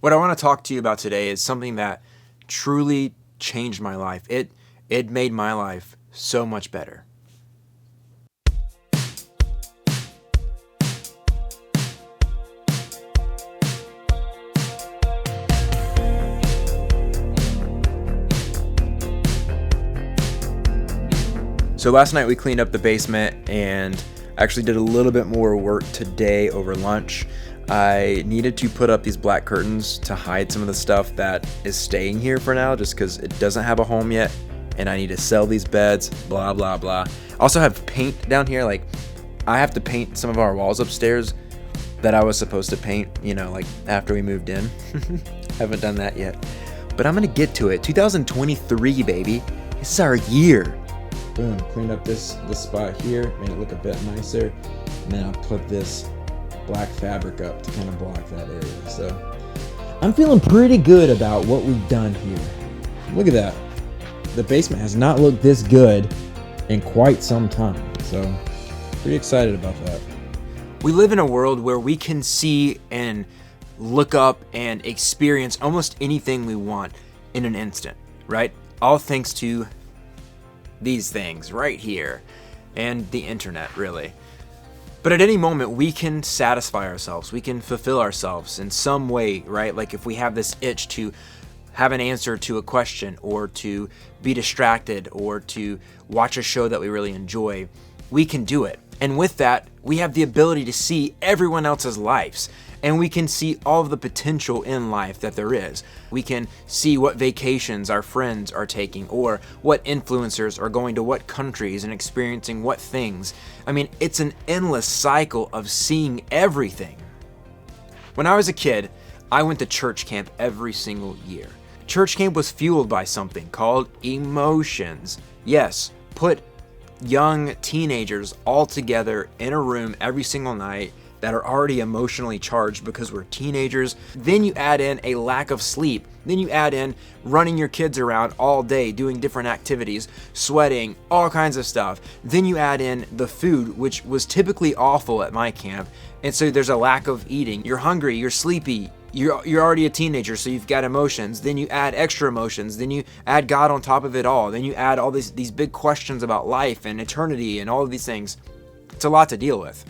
What I want to talk to you about today is something that truly changed my life. It made my life so much better. So last night we cleaned up the basement and actually did a little bit more work today over lunch. I needed to put up these black curtains to hide some of the stuff that is staying here for now, just because it doesn't have a home yet, and I need to sell these beds, blah, blah, blah. I also have paint down here. Like, I have to paint some of our walls upstairs that I was supposed to paint, like after we moved in. Haven't done that yet, but I'm gonna get to it. 2023, baby. This is our year. Boom, cleaned up this spot here, made it look a bit nicer, and then I'll put this black fabric up to kind of block that area. So I'm feeling pretty good about what we've done here. Look at that. The basement has not looked this good in quite some time, so pretty excited about that. We live in a world where we can see and look up and experience almost anything we want in an instant, right? All thanks to these things right here and the internet, really. But at any moment, we can satisfy ourselves. We can fulfill ourselves in some way, right? Like if we have this itch to have an answer to a question, or to be distracted, or to watch a show that we really enjoy, we can do it. And with that, we have the ability to see everyone else's lives. And we can see all of the potential in life that there is. We can see what vacations our friends are taking, or what influencers are going to what countries and experiencing what things. I mean, it's an endless cycle of seeing everything. When I was a kid, I went to church camp every single year. Church camp was fueled by something called emotions. Yes, put young teenagers all together in a room every single night that are already emotionally charged because we're teenagers. Then you add in a lack of sleep. Then you add in running your kids around all day, doing different activities, sweating, all kinds of stuff. Then you add in the food, which was typically awful at my camp. And so there's a lack of eating. You're hungry, you're sleepy, you're already a teenager, so you've got emotions. Then you add extra emotions. Then you add God on top of it all. Then you add all these big questions about life and eternity and all of these things. It's a lot to deal with.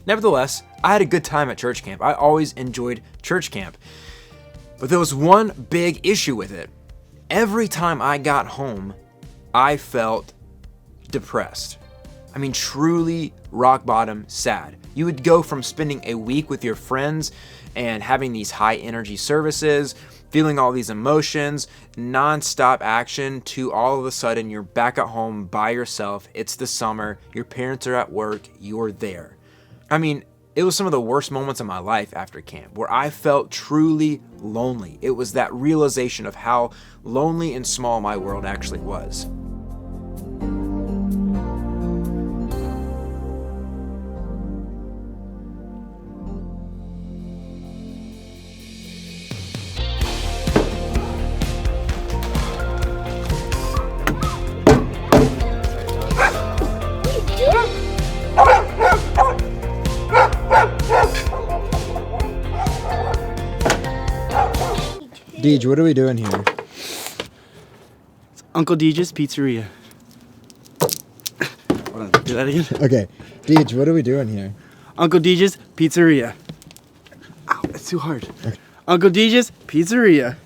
Nevertheless, I had a good time at church camp. I always enjoyed church camp. But there was one big issue with it. Every time I got home, I felt depressed. I mean, truly rock bottom sad. You would go from spending a week with your friends and having these high energy services, feeling all these emotions, non-stop action, to all of a sudden you're back at home by yourself. It's the summer, your parents are at work, you're there. I mean, it was some of the worst moments of my life after camp, where I felt truly lonely. It was that realization of how lonely and small my world actually was. Deej, what are we doing here? It's Uncle Deej's Pizzeria. Hold on, do that again. Okay, Deej, what are we doing here? Uncle Deej's Pizzeria. Ow, that's too hard. Okay. Uncle Deej's Pizzeria.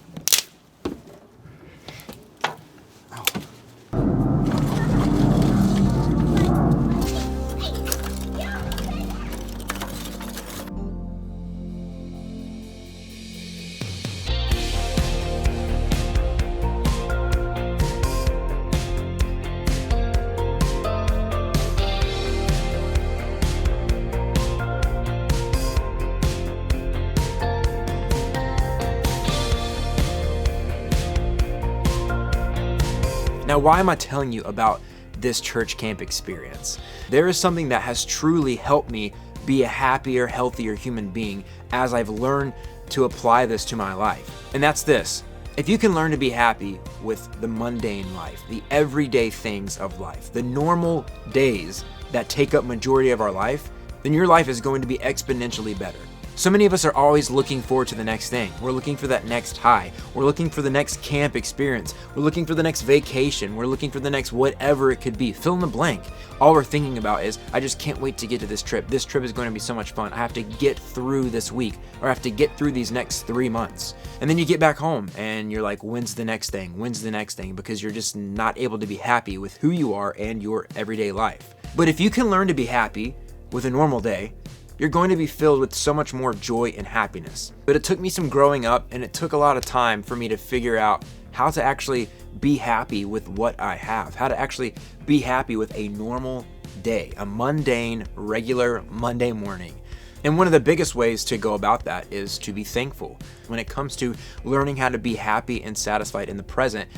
Now, why am I telling you about this church camp experience? There is something that has truly helped me be a happier, healthier human being as I've learned to apply this to my life. And that's this. If you can learn to be happy with the mundane life, the everyday things of life, the normal days that take up majority of our life, then your life is going to be exponentially better. So many of us are always looking forward to the next thing. We're looking for that next high. We're looking for the next camp experience. We're looking for the next vacation. We're looking for the next whatever it could be. Fill in the blank. All we're thinking about is, I just can't wait to get to this trip. This trip is going to be so much fun. I have to get through this week, or I have to get through these next 3 months. And then you get back home and you're like, when's the next thing? When's the next thing? Because you're just not able to be happy with who you are and your everyday life. But if you can learn to be happy with a normal day, you're going to be filled with so much more joy and happiness. But it took me some growing up, and it took a lot of time for me to figure out how to actually be happy with what I have, how to actually be happy with a normal day, a mundane, regular Monday morning. And one of the biggest ways to go about that is to be thankful. When it comes to learning how to be happy and satisfied in the present,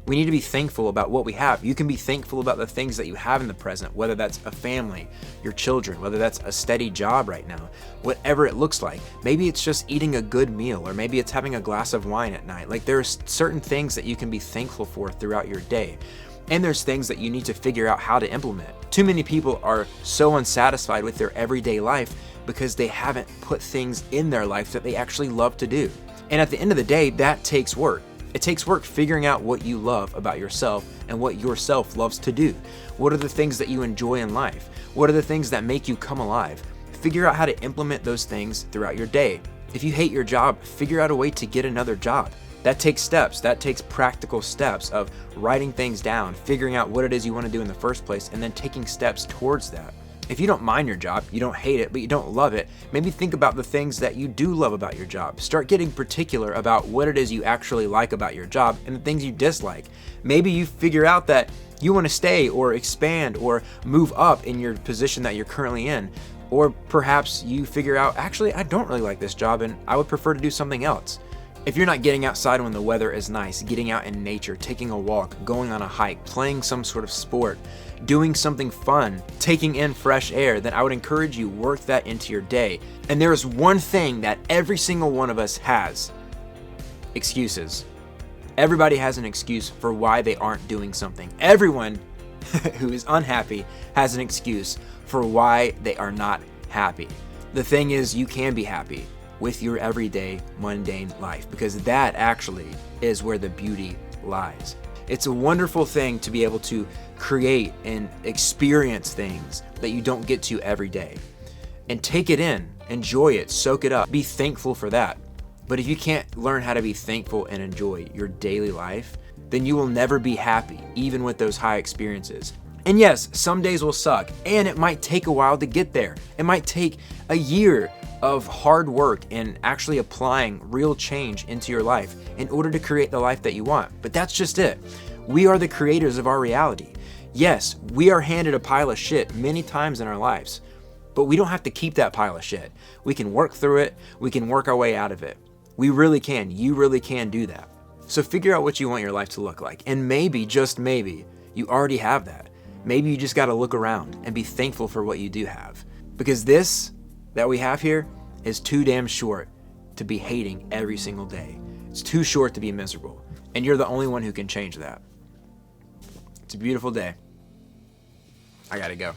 we need to be thankful about what we have. You can be thankful about the things that you have in the present, whether that's a family, your children, whether that's a steady job right now, whatever it looks like. Maybe it's just eating a good meal, or maybe it's having a glass of wine at night. Like, there's certain things that you can be thankful for throughout your day. And there's things that you need to figure out how to implement. Too many people are so unsatisfied with their everyday life because they haven't put things in their life that they actually love to do. And at the end of the day, that takes work. It takes work figuring out what you love about yourself and what yourself loves to do. What are the things that you enjoy in life? What are the things that make you come alive? Figure out how to implement those things throughout your day. If you hate your job, figure out a way to get another job. That takes steps. That takes practical steps of writing things down, figuring out what it is you want to do in the first place, and then taking steps towards that. If you don't mind your job, you don't hate it, but you don't love it, maybe think about the things that you do love about your job. Start getting particular about what it is you actually like about your job and the things you dislike. Maybe you figure out that you want to stay or expand or move up in your position that you're currently in. Or perhaps you figure out, actually, I don't really like this job and I would prefer to do something else. If you're not getting outside when the weather is nice, getting out in nature, taking a walk, going on a hike, playing some sort of sport, doing something fun, taking in fresh air, then I would encourage you work that into your day. And there is one thing that every single one of us has: excuses. Everybody has an excuse for why they aren't doing something. Everyone who is unhappy has an excuse for why they are not happy. The thing is, you can be happy with your everyday mundane life, because that actually is where the beauty lies. It's a wonderful thing to be able to create and experience things that you don't get to every day. And take it in, enjoy it, soak it up, be thankful for that. But if you can't learn how to be thankful and enjoy your daily life, then you will never be happy, even with those high experiences. And yes, some days will suck, and it might take a while to get there. It might take a year of hard work and actually applying real change into your life in order to create the life that you want. But that's just it. We are the creators of our reality. Yes, we are handed a pile of shit many times in our lives, but we don't have to keep that pile of shit. We can work through it. We can work our way out of it. We really can. You really can do that. So figure out what you want your life to look like. And maybe, just maybe, you already have that. Maybe you just got to look around and be thankful for what you do have. Because this that we have here is too damn short to be hating every single day. It's too short to be miserable. And you're the only one who can change that. It's a beautiful day. I gotta go.